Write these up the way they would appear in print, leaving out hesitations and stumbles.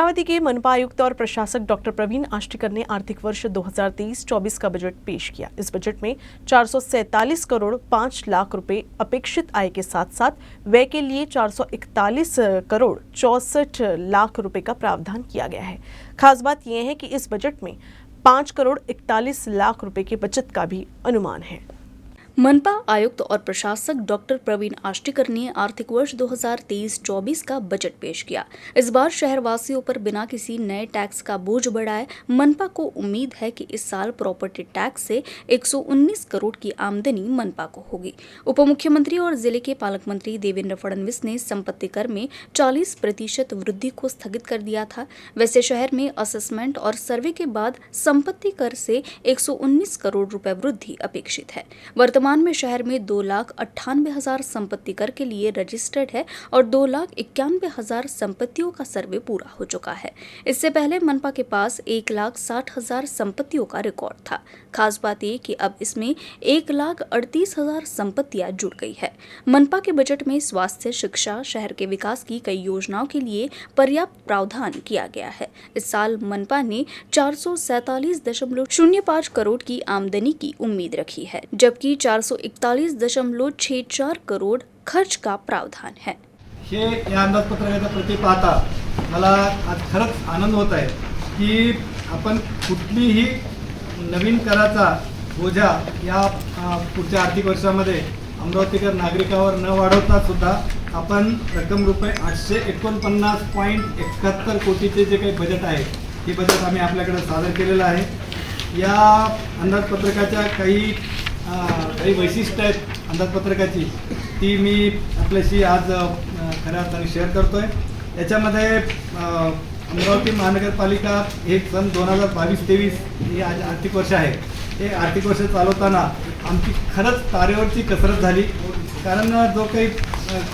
अमरावती के मनपा आयुक्त और प्रशासक डॉक्टर प्रवीण आष्टीकर ने आर्थिक वर्ष 2023-24 का बजट पेश किया। इस बजट में 447 करोड़ 5 लाख रुपए अपेक्षित आय के साथ साथ व्यय के लिए 441 करोड़ 64 लाख रुपए का प्रावधान किया गया है। खास बात यह है कि इस बजट में 5 करोड़ 41 लाख रुपए की बचत का भी अनुमान है। मनपा आयुक्त और प्रशासक डॉक्टर प्रवीण आष्टीकर ने आर्थिक वर्ष 2023-24 का बजट पेश किया। इस बार शहरवासियों पर बिना किसी नए टैक्स का बोझ बढ़ाए मनपा को उम्मीद है कि इस साल प्रॉपर्टी टैक्स से 119 करोड़ की आमदनी मनपा को होगी। उप मुख्यमंत्री और जिले के पालक मंत्री देवेंद्र फडणवीस ने संपत्ति कर में 40% वृद्धि को स्थगित कर दिया था। वैसे शहर में असेसमेंट और सर्वे के बाद संपत्ति कर से 119 करोड़ रुपए वृद्धि अपेक्षित है। वर्तमान में शहर में 2,98,000 संपत्ति कर के लिए रजिस्टर्ड है और 2,91,000 संपत्तियों का सर्वे पूरा हो चुका है। इससे पहले मनपा के पास 1,60,000 संपत्तियों का रिकॉर्ड था। खास बात यह कि अब इसमें 1,38,000 संपत्तियां जुड़ गई है। मनपा के बजट में स्वास्थ्य, शिक्षा, शहर के विकास की कई योजनाओं के लिए पर्याप्त प्रावधान किया गया है। इस साल मनपा ने 447.05 करोड़ की आमदनी की उम्मीद रखी है, जबकि 441.64 करोड खर्च का प्रावधान है। हे या अंदाजपत्रकाचा प्रति पाहता मला आज खरंच आनंद होत आहे की आपण कुठलीही नवीन कराचा बोजा या पुढच्या आर्थिक वर्षामध्ये अमरावतीकर नागरिकांवर न वाढवता सुद्धा आपण रक्कम रुपये 849.71 कोटीचे जे काही बजेट आहे हे बजेट आम्ही आपल्याकडे सादर केलेलं आहे। या अंदाजपत्रकाच्या काही वैशिष्ट्य आहेत अंदाजपत्रकाची ती मी आपल्याशी आज खऱ्या अर्थाने शेअर करतोय। याच्यामध्ये अमरावती महानगरपालिका हे सन 2022-23 ही आज आर्थिक वर्ष आहे। हे आर्थिक वर्ष चालवताना आमची खरंच तारेवरची कसरत झाली, कारण जो काही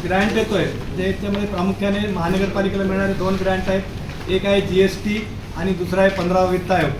ग्रँट येतोय त्याच्यामध्ये प्रामुख्याने महानगरपालिकेला मिळणारे 2 ग्रँट आहेत। एक आहे GST आणि दुसरा आहे 15वां वित्त आयोग।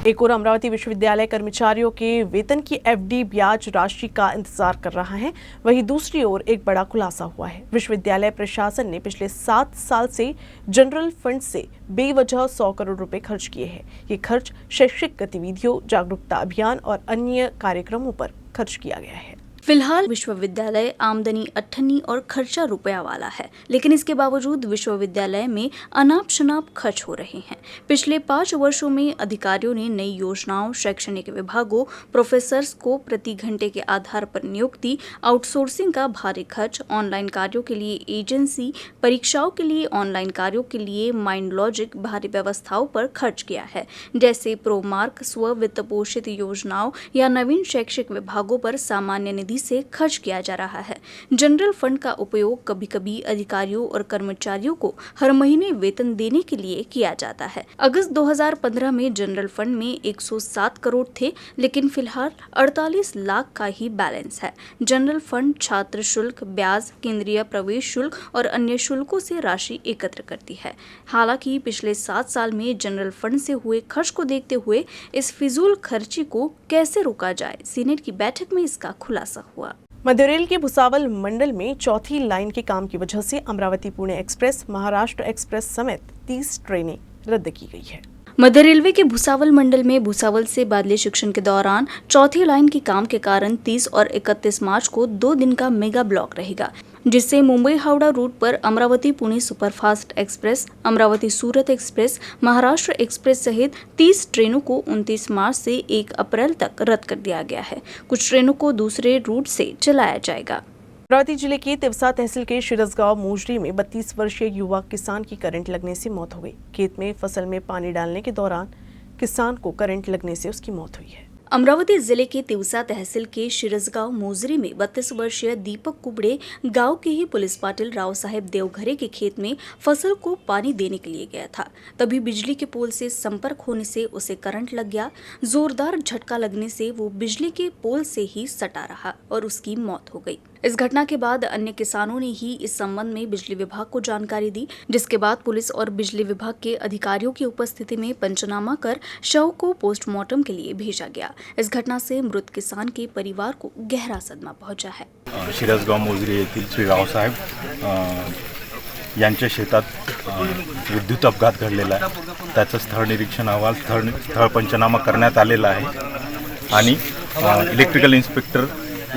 एक और अमरावती विश्वविद्यालय कर्मचारियों के वेतन की FD ब्याज राशि का इंतजार कर रहा है। वहीं दूसरी ओर एक बड़ा खुलासा हुआ है। विश्वविद्यालय प्रशासन ने पिछले 7 साल से जनरल फंड से बेवजह 100 करोड़ रुपए खर्च किए हैं। ये खर्च शैक्षिक गतिविधियों, जागरूकता अभियान और अन्य कार्यक्रमों पर खर्च किया गया है। फिलहाल विश्वविद्यालय आमदनी अठन्नी और खर्चा रुपया वाला है, लेकिन इसके बावजूद विश्वविद्यालय में अनाप शनाप खर्च हो रहे हैं। पिछले 5 वर्षों में अधिकारियों ने नई योजनाओं, शैक्षणिक विभागों, प्रोफेसर्स को प्रति घंटे के आधार पर नियुक्ति, आउटसोर्सिंग का भारी खर्च, ऑनलाइन कार्यों के लिए एजेंसी, परीक्षाओं के लिए ऑनलाइन कार्यों के लिए माइंड लॉजिक भारी व्यवस्थाओं पर खर्च किया है, जैसे प्रोमार्क, स्व वित्त पोषित योजनाओं या नवीन शैक्षिक विभागों पर सामान्य निधि से खर्च किया जा रहा है। जनरल फंड का उपयोग कभी कभी अधिकारियों और कर्मचारियों को हर महीने वेतन देने के लिए किया जाता है। अगस्त 2015 में जनरल फंड में 107 करोड़ थे, लेकिन फिलहाल 48 लाख का ही बैलेंस है। जनरल फंड छात्र शुल्क, ब्याज, केंद्रीय प्रवेश शुल्क और अन्य शुल्कों से राशि एकत्र करती है। हालांकि पिछले 7 साल में जनरल फंड से हुए खर्च को देखते हुए इस फिजूल खर्ची को कैसे रोका जाए, सीनेट की बैठक में इसका खुलासा हुआ। मध्य रेल के भुसावल मंडल में चौथी लाइन के काम की वजह से अमरावती पुणे एक्सप्रेस, महाराष्ट्र एक्सप्रेस समेत 30 ट्रेनें रद्द की गई है। मध्य रेलवे के भुसावल मंडल में भुसावल से बादली शिक्षण के दौरान चौथी लाइन के काम के कारण 30 और 31 मार्च को 2 दिन का मेगा ब्लॉक रहेगा, जिससे मुंबई हावड़ा रूट पर अमरावती पुणे सुपरफास्ट एक्सप्रेस, अमरावती सूरत एक्सप्रेस, महाराष्ट्र एक्सप्रेस सहित 30 ट्रेनों को 29 मार्च से 1 अप्रैल तक रद्द कर दिया गया है। कुछ ट्रेनों को दूसरे रूट से चलाया जाएगा। अमरावती जिले के तिवसा तहसील के शिरसगांव मोजरी में 32 वर्षीय युवा किसान की करंट लगने से मौत हो गई। खेत में फसल में पानी डालने के दौरान किसान को करंट लगने से उसकी मौत हुई है। अमरावती जिले के तिवसा तहसील के शिरसगांव मोजरी में 32 वर्षीय दीपक कुबड़े गांव के ही पुलिस पाटिल राव साहेब देवघरे के खेत में फसल को पानी देने के लिए गया था। तभी बिजली के पोल से संपर्क होने से उसे करंट लग गया। जोरदार झटका लगने से वो बिजली के पोल से ही सटा रहा और उसकी मौत हो गई। इस घटना के बाद अन्य किसानों ने ही इस संबंध में बिजली विभाग को जानकारी दी, जिसके बाद पुलिस और बिजली विभाग के अधिकारियों की उपस्थिति में पंचनामा कर शव को पोस्टमार्टम के लिए भेजा गया। इस घटना से मृत किसान के परिवार को गहरा सदमा पहुंचा है। शिरसगांव मोजरी येथील श्री रावसाहेब यांच्या शेतात विद्युत अपघात घडलेला आहे. त्याचं स्थळ निरीक्षण अहवाल स्थळ पंचनामा करण्यात आलेला आहे आणि इलेक्ट्रिकल इन्स्पेक्टर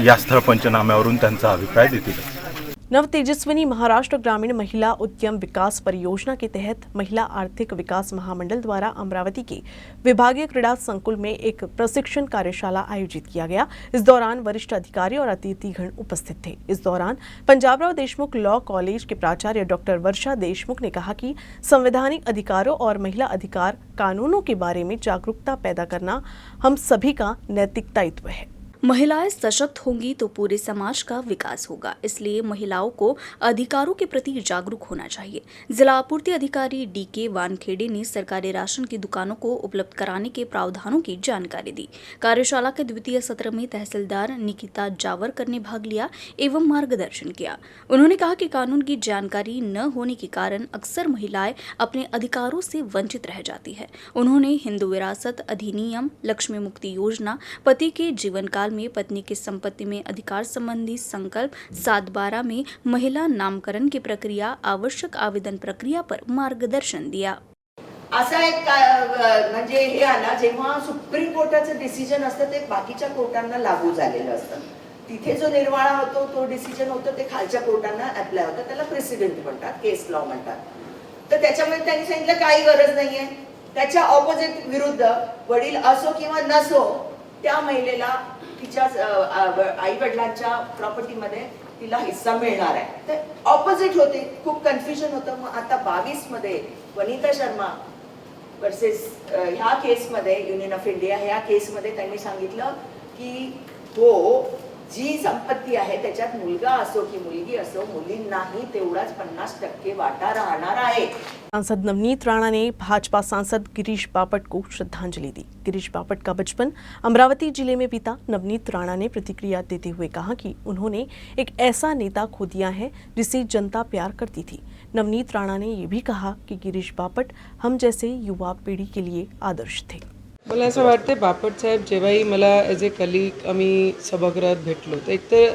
या स्थळ पंचनाम्यावरून त्यांचा अभिप्राय देतील. नव तेजस्विनी महाराष्ट्र ग्रामीण महिला उद्यम विकास परियोजना के तहत महिला आर्थिक विकास महामंडल द्वारा अमरावती के विभागीय क्रीड़ा संकुल में एक प्रशिक्षण कार्यशाला आयोजित किया गया. इस दौरान वरिष्ठ अधिकारी और अतिथिगण उपस्थित थे. इस दौरान पंजाबराव देशमुख लॉ कॉलेज के प्राचार्य डॉक्टर वर्षा देशमुख ने कहा कि संवैधानिक अधिकारों और महिला अधिकार कानूनों के बारे में जागरूकता पैदा करना हम सभी का नैतिक दायित्व है. महिलाएं सशक्त होंगी तो पूरे समाज का विकास होगा, इसलिए महिलाओं को अधिकारों के प्रति जागरूक होना चाहिए. जिला आपूर्ति अधिकारी डीके वानखेड़े ने सरकारी राशन की दुकानों को उपलब्ध कराने के प्रावधानों की जानकारी दी. कार्यशाला के द्वितीय सत्र में तहसीलदार निकिता जावरकर ने भाग लिया एवं मार्गदर्शन किया. उन्होंने कहा कि कानून की जानकारी न होने के कारण अक्सर महिलाएं अपने अधिकारों से वंचित रह जाती है. उन्होंने हिंदू विरासत अधिनियम, लक्ष्मी मुक्ति योजना, पति के जीवन काल में पत्नी की संपत्ति में अधिकार संबंधी संकल्प 7/12 में महिला नामकरण की प्रक्रिया, आवश्यक आवेदन प्रक्रिया पर मार्गदर्शन दिया. असा एक म्हणजे हे आला जेव्हा सुप्रीम कोर्टाचं डिसिजन असतं ते बाकीच्या कोर्टांना लागू झालेलं असतं. तिथे जो निर्वाळा होतो तो डिसिजन होतो ते खालच्या कोर्टांना अप्लाय होतं. त्याला प्रेसिडेंट म्हणतात, केस लॉ म्हणतात. तर त्याच्यामुळे त्यांनी सांगितलं काही गरज नाहीये. त्याच्या ऑपोजिट विरुद्ध वडील असो किंवा नसो त्या महिलेला तिच्या आई वडिलांच्या प्रॉपर्टीमध्ये तिला हिस्सा मिळणार आहे. तर ऑपोजिट होते, खूप कन्फ्युजन होतं. मग आता 22 मध्ये वनिता शर्मा वर्सेस ह्या केसमध्ये युनियन ऑफ इंडिया ह्या केसमध्ये त्यांनी सांगितलं की हो जी संपत्ती आहे त्याच्यात मुलगा असो की मुलगी असो मुलींनाही तेवढाच 50% वाटा राहणार आहे. सांसद नवनीत राणा ने भाजपा सांसद गिरीश बापट को श्रद्धांजलि दी. गिरीश बापट का बचपन अमरावती जिले में बीता. नवनीत राणा ने प्रतिक्रिया देते हुए कहा कि उन्होंने एक ऐसा नेता खो दिया है जिसे जनता प्यार करती थी. नवनीत राणा ने ये भी कहा कि गिरीश बापट हम जैसे युवा पीढ़ी के लिए आदर्श थे. मला असं वाटतं बापट साहेब जेव्हाही मला ॲज ए कलिग आम्ही सभागृहात भेटलो तर एक तर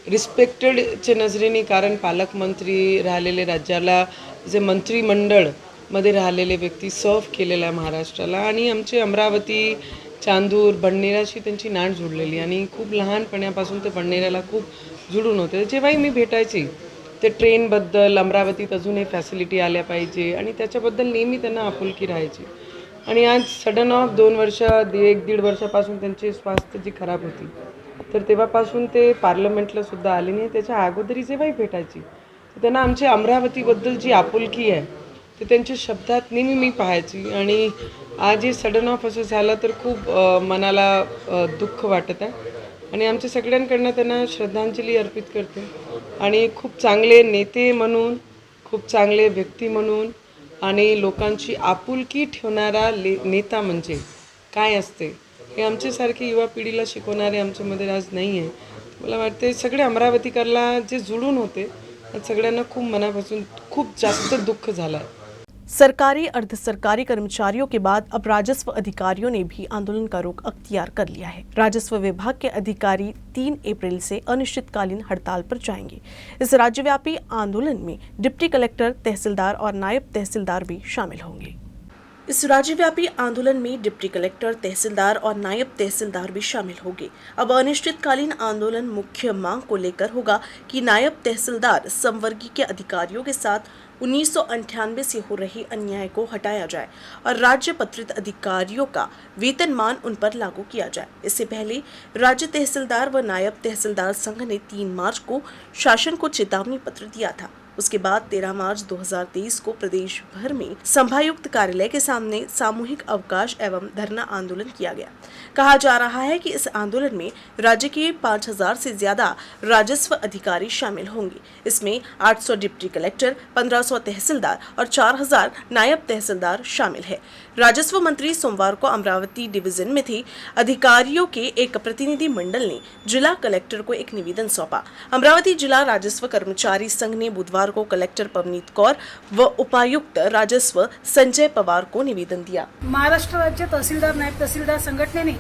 रिस्पेक्टेडच्या नजरेने, कारण पालकमंत्री राहिलेले, राज्याला जे मंत्रिमंडळमध्ये राहिलेले व्यक्ती सर्व केलेला आहे महाराष्ट्राला. आणि आमची अमरावती, चांदूर, बडनेराशी त्यांची नाळ जुळलेली आणि खूप लहानपणापासून ते बडनेराला खूप जुळून होते. जेव्हाही मी भेटायची ते ट्रेनबद्दल, अमरावतीत अजूनही फॅसिलिटी आल्या पाहिजे आणि त्याच्याबद्दल नेहमी त्यांना आपुलकी राहायची. आणि आज सडन ऑफ 2 वर्ष, 1-1.5 वर्षापासून त्यांची स्वास्थ्य जी खराब होती तर तेव्हापासून ते पार्लमेंटला सुद्धा आले नाही. त्याच्या अगोदरी जेव्हाही भेटायची तर त्यांना आमची अमरावतीबद्दल जी आपुलकी आहे ते त्यांच्या शब्दात नेहमी मी पाहायची. आणि आज हे सडन ऑफ असं झालं तर खूप मनाला दुःख वाटत आहे आणि आमच्या सगळ्यांकडनं त्यांना श्रद्धांजली अर्पित करते. आणि खूप चांगले नेते म्हणून, खूप चांगले व्यक्ती म्हणून आणि लोकांची आपुलकी ठेवणारा नेता म्हणजे काय असते हे आमच्यासारखी युवा पिढीला शिकवणारे आमच्यामध्ये आज नाही आहे. मला वाटते सगळे अमरावतीकरला जे जुळून होते सगळ्यांना खूप मनापासून खूप जास्त दुःख झालं आहे. सरकारी अर्ध सरकारी कर्मचारियों के बाद अब राजस्व अधिकारियों ने भी आंदोलन का रुख अख्तियार कर लिया है. राजस्व विभाग के अधिकारी 3 अप्रैल से अनिश्चितकालीन हड़ताल पर जाएंगे. इस राज्यव्यापी आंदोलन में डिप्टी कलेक्टर, तहसीलदार और नायब तहसीलदार भी शामिल होंगे. इस राज्यव्यापी आंदोलन में डिप्टी कलेक्टर, तहसीलदार और नायब तहसीलदार भी शामिल होंगे. अब अनिश्चितकालीन आंदोलन मुख्य मांग को लेकर होगा कि नायब तहसीलदार संवर्गीय के अधिकारियों के साथ 1998 से हो रही अन्याय को हटाया जाए और राज्य पत्रित अधिकारियों का वेतनमान उन पर लागू किया जाए. इससे पहले राज्य तहसीलदार व नायब तहसीलदार संघ ने 3 मार्च को शासन को चेतावनी पत्र दिया था. उसके बाद 13 मार्च 2023 को प्रदेश भर में संभायुक्त कार्यालय के सामने सामूहिक अवकाश एवं धरना आंदोलन किया गया. कहा जा रहा है कि इस आंदोलन में राज्य के 5000 से ज्यादा राजस्व अधिकारी शामिल होंगे. इसमें 800 डिप्टी कलेक्टर, 1500 तहसीलदार और 4000 नायब तहसीलदार शामिल है. राजस्व मंत्री सोमवार को अमरावती डिवीजन में थे. अधिकारियों के एक प्रतिनिधि मंडल ने जिला कलेक्टर को एक निवेदन सौंपा. अमरावती जिला राजस्व कर्मचारी संघ ने बुधवार को कलेक्टर पवनीत कौर व उपायुक्त राजस्व संजय पवार को निवेदन दिया. महाराष्ट्र राज्य तहसीलदार नायब तहसीलदार संघटनेने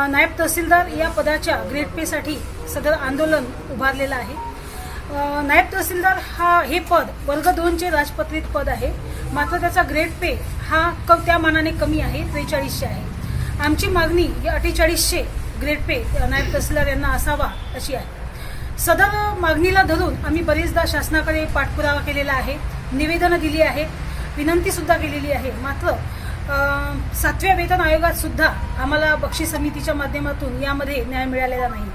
नायब तहसीलदार या पदाच्या ग्रेड पे साठी सदर आंदोलन उभारलेलं आहे. नायब तहसीलदार हे पद वर्ग 2चे राजपत्रित पद आहे, मात्र त्याचा ग्रेड पे हा त्या मानाने कमी आहे, 4300 आहे. आमची मागणी ही 4800 ग्रेड पे नायब तहसीलदार यांना असावा अशी आहे. सदर मागणीला धरून आम्ही बरेचदा शासनाकडे पाठपुरावा केलेला आहे, निवेदनं दिली आहे, विनंती सुद्धा केलेली आहे. मात्र 7व्या वेतन आयोगात सुद्धा आम्हाला बक्षीस समितीच्या माध्यमातून यामध्ये न्याय मिळालेला नाही.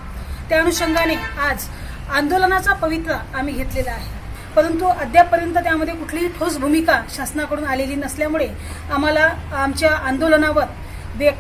त्या अनुषंगाने आज आंदोलनाचा पवित्रा आम्ही घेतलेला आहे, परंतु अद्यापपर्यंत त्यामध्ये कुठलीही ठोस भूमिका शासनाकडून आलेली नसल्यामुळे आम्हाला आमच्या आंदोलनावर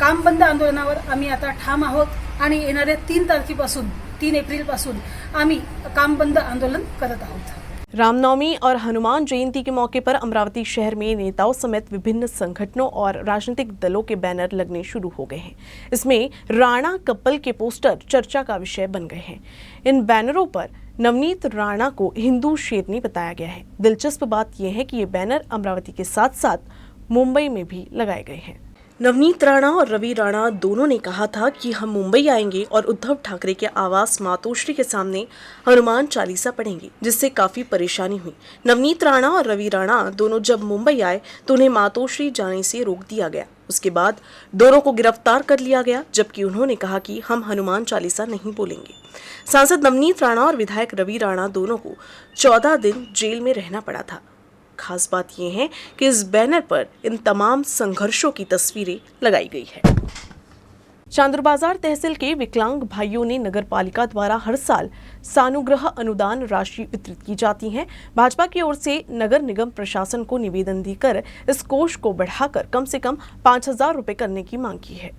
काम बंद आंदोलनावर आम्ही आता ठाम आहोत आणि येणाऱ्या 3 एप्रिलपासून आम्ही काम बंद आंदोलन करत आहोत. रामनवमी और हनुमान जयंती के मौके पर अमरावती शहर में नेताओं समेत विभिन्न संगठनों और राजनीतिक दलों के बैनर लगने शुरू हो गए हैं. इसमें राणा कपल के पोस्टर चर्चा का विषय बन गए हैं. इन बैनरों पर नवनीत राणा को हिंदू शेरनी बताया गया है. दिलचस्प बात यह है कि ये बैनर अमरावती के साथ साथ मुंबई में भी लगाए गए हैं. नवनीत राणा और रवि राणा दोनों ने कहा था कि हम मुंबई आएंगे और उद्धव ठाकरे के आवास मातोश्री के सामने हनुमान चालीसा पढ़ेंगे, जिससे काफी परेशानी हुई. नवनीत राणा और रवि राणा दोनों जब मुंबई आए तो उन्हें मातोश्री जाने से रोक दिया गया. उसके बाद दोनों को गिरफ्तार कर लिया गया, जबकि उन्होंने कहा कि हम हनुमान चालीसा नहीं बोलेंगे. सांसद नवनीत राणा और विधायक रवि राणा दोनों को 14 दिन जेल में रहना पड़ा था. खास बात यह है कि इस बैनर पर इन तमाम संघर्षों की तस्वीरें लगाई गई है. चांदुरबाजार तहसील के विकलांग भाइयों ने नगर पालिका द्वारा हर साल सानुग्रह अनुदान राशि वितरित की जाती है. भाजपा की ओर से नगर निगम प्रशासन को निवेदन देकर इस कोष को बढ़ाकर कम से कम 5000 रुपए करने की मांग की है.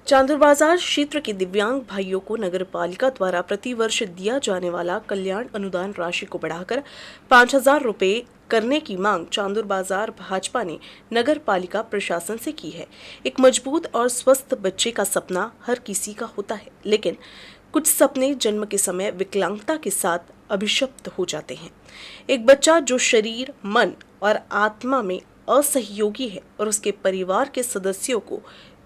चांदुरबाजार क्षेत्र के दिव्यांग भाइयों को नगर पालिका द्वारा प्रतिवर्ष दिया जाने वाला कल्याण अनुदान राशि को बढ़ाकर 5000 रुपए करने की मांग चांदुरबाजार भाजपा ने नगर पालिका प्रशासन से की है. एक मजबूत और स्वस्थ बच्चे का सपना हर किसी का होता है, लेकिन कुछ सपने जन्म के समय विकलांगता के साथ अभिशप्त हो जाते हैं. एक बच्चा जो शरीर, मन और आत्मा में असहयोगी है और उसके परिवार के सदस्यों को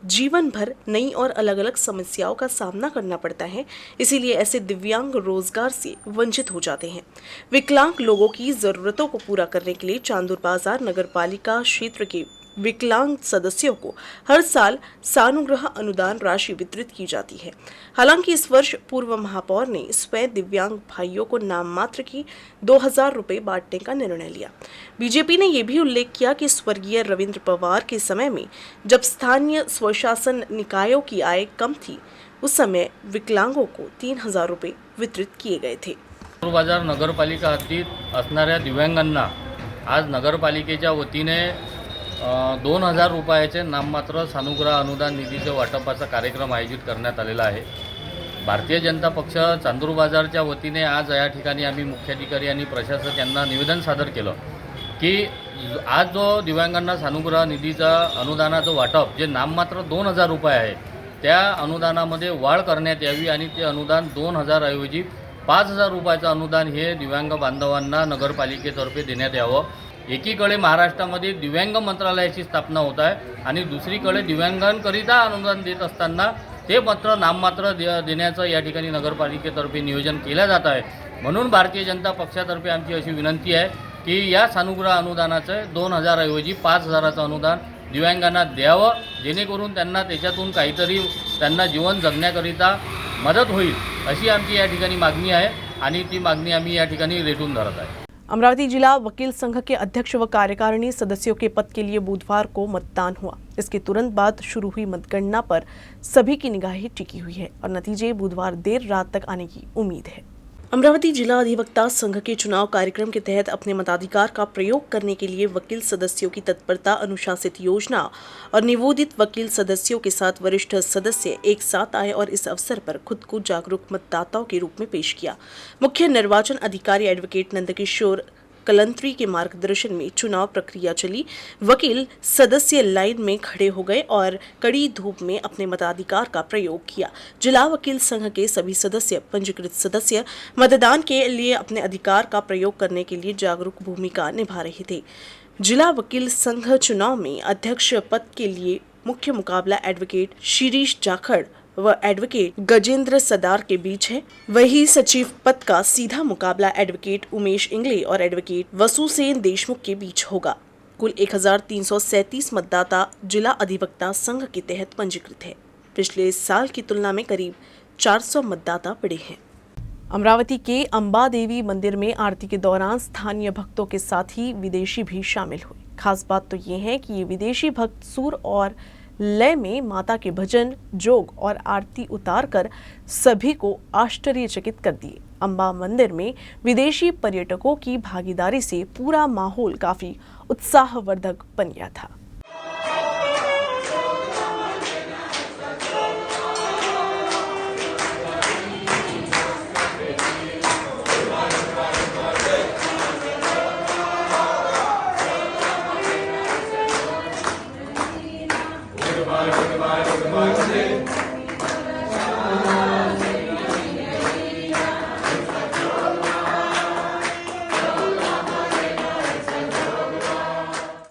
जीवन भर नई और अलग अलग समस्याओं का सामना करना पड़ता है. इसीलिए ऐसे दिव्यांग रोजगार से वंचित हो जाते हैं. विकलांग लोगों की जरूरतों को पूरा करने के लिए चांदुरबाजार नगर पालिका क्षेत्र के विकलांग सदस्यों को हर साल सानुग्रह अनुदान राशि वितरित की जाती है. हालांकि इस वर्ष पूर्व महापौर ने स्वयं दिव्यांग भाइयों को नाम मात्र की 2000 रुपए बांटने का निर्णय लिया. बीजेपी ने यह भी उल्लेख किया कि स्वर्गीय रविंद्र पवार के समय में जब स्थानीय स्वशासन निकायों की आय कम थी, उस समय विकलांगों को 3000 रुपए वितरित किए गए थे. चांदुरबाजार नगरपालिका हद्दीत असणाऱ्या दिव्यांगांना आज नगरपालिकेच्या वतीने 2000 रुपयाचे नाममात्र सानुग्रह अनुदान निधीचे वाटपाचा कार्यक्रम आयोजित करण्यात आलेला आहे. भारतीय जनता पक्ष चांदूरबाजारच्या वतीने आज या ठिकाणी आम्ही मुख्याधिकारी आणि प्रशासक यांना निवेदन सादर केलं की आज जो दिव्यांगांना सानुग्रह निधीचा अनुदानाचं वाटप जे नाममात्र 2000 रुपये आहे, त्या अनुदानामध्ये वाढ करण्यात यावी आणि ते अनुदान 2000 ऐवजी 5000 रुपयाचं अनुदान हे दिव्यांग बांधवांना नगरपालिकेतर्फे देण्यात यावं. एकीकडे महाराष्ट्रामध्ये दिव्यांग मंत्रालयाची स्थापना होत आहे आणि दुसरीकडे दिव्यांगांकरिता अनुदान देत असताना ते मात्र नाममात्र देण्याचं या ठिकाणी नगरपालिकेतर्फे नियोजन केलं जात आहे. म्हणून भारतीय जनता पक्षातर्फे आमची अशी विनंती आहे की या सानुग्रह अनुदानाचं 2000 ऐवजी 5000चं अनुदान दिव्यांगांना द्यावं, जेणेकरून त्यांना त्याच्यातून काहीतरी त्यांना जीवन जगण्याकरिता मदत होईल अशी आमची या ठिकाणी मागणी आहे आणि ती मागणी आम्ही या ठिकाणी रेटून धरत आहे. अमरावती जिला वकील संघ के अध्यक्ष व कार्यकारिणी सदस्यों के पद के लिए बुधवार को मतदान हुआ. इसके तुरंत बाद शुरू हुई मतगणना पर सभी की निगाहें टिकी हुई है और नतीजे बुधवार देर रात तक आने की उम्मीद है. अमरावती जिला अधिवक्ता संघ के चुनाव कार्यक्रम के तहत अपने मताधिकार का प्रयोग करने के लिए वकील सदस्यों की तत्परता, अनुशासित योजना और निवोदित वकील सदस्यों के साथ वरिष्ठ सदस्य एक साथ आए और इस अवसर पर खुद को जागरूक मतदाताओं के रूप में पेश किया. मुख्य निर्वाचन अधिकारी एडवोकेट नंदकिशोर कलंत्री के मार्गदर्शन में चुनाव प्रक्रिया चली. वकील सदस्य लाइन में खड़े हो गए और कड़ी धूप में अपने मताधिकार का प्रयोग किया. जिला वकील संघ के सभी सदस्य, पंजीकृत सदस्य मतदान के लिए अपने अधिकार का प्रयोग करने के लिए जागरूक भूमिका निभा रहे थे. जिला वकील संघ चुनाव में अध्यक्ष पद के लिए मुख्य मुकाबला एडवोकेट शिरीष जाखड़ व एडवोकेट गजेंद्र सदार के बीच है, वही सचिव पद का सीधा मुकाबला एडवोकेट उमेश इंगले और एडवोकेट वसुसेन देशमुख के बीच होगा। कुल 1337 मतदाता जिला अधिवक्ता संघ के तहत पंजीकृत है। पिछले साल की तुलना में करीब 400 मतदाता बढ़े हैं। अमरावती के अंबा देवी मंदिर में आरती के दौरान स्थानीय भक्तों के साथ ही विदेशी भी शामिल हुए। खास बात तो ये है कि ये विदेशी भक्त सुर और लय में माता के भजन, जोग और आरती उतारकर सभी को आश्चर्यचकित कर दिए। अंबा मंदिर में विदेशी पर्यटकों की भागीदारी से पूरा माहौल काफी उत्साहवर्धक बन गया था।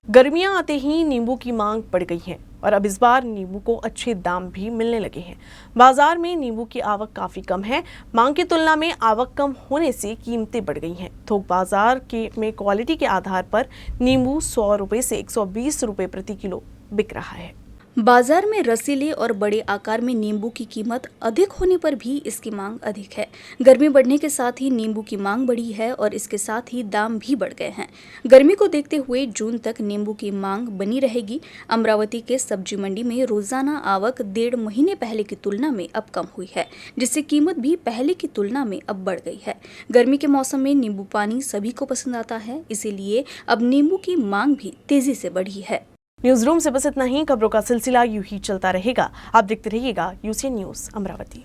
गर्मियां आते ही नींबू की मांग बढ़ गई है और अब इस बार नींबू को अच्छे दाम भी मिलने लगे हैं। बाजार में नींबू की आवक काफी कम है। मांग की तुलना में आवक कम होने से कीमतें बढ़ गई हैं। थोक बाजार में क्वालिटी के आधार पर नींबू 100 रुपए से 120 रुपए प्रति किलो बिक रहा है। बाजार में रसीले और बड़े आकार में नींबू की कीमत अधिक होने पर भी इसकी मांग अधिक है। गर्मी बढ़ने के साथ ही नींबू की मांग बढ़ी है और इसके साथ ही दाम भी बढ़ गए हैं। गर्मी को देखते हुए जून तक नींबू की मांग बनी रहेगी। अमरावती के सब्जी मंडी में रोजाना आवक 1.5 महीने पहले की तुलना में अब कम हुई है, जिससे कीमत भी पहले की तुलना में अब बढ़ गई है। गर्मी के मौसम में नींबू पानी सभी को पसंद आता है, इसीलिए अब नींबू की मांग भी तेजी से बढ़ी है। न्यूज रूम से बस इतना ही। खबरों का सिलसिला यूं ही चलता रहेगा। आप देखते रहिएगा यूसीएन न्यूज अमरावती।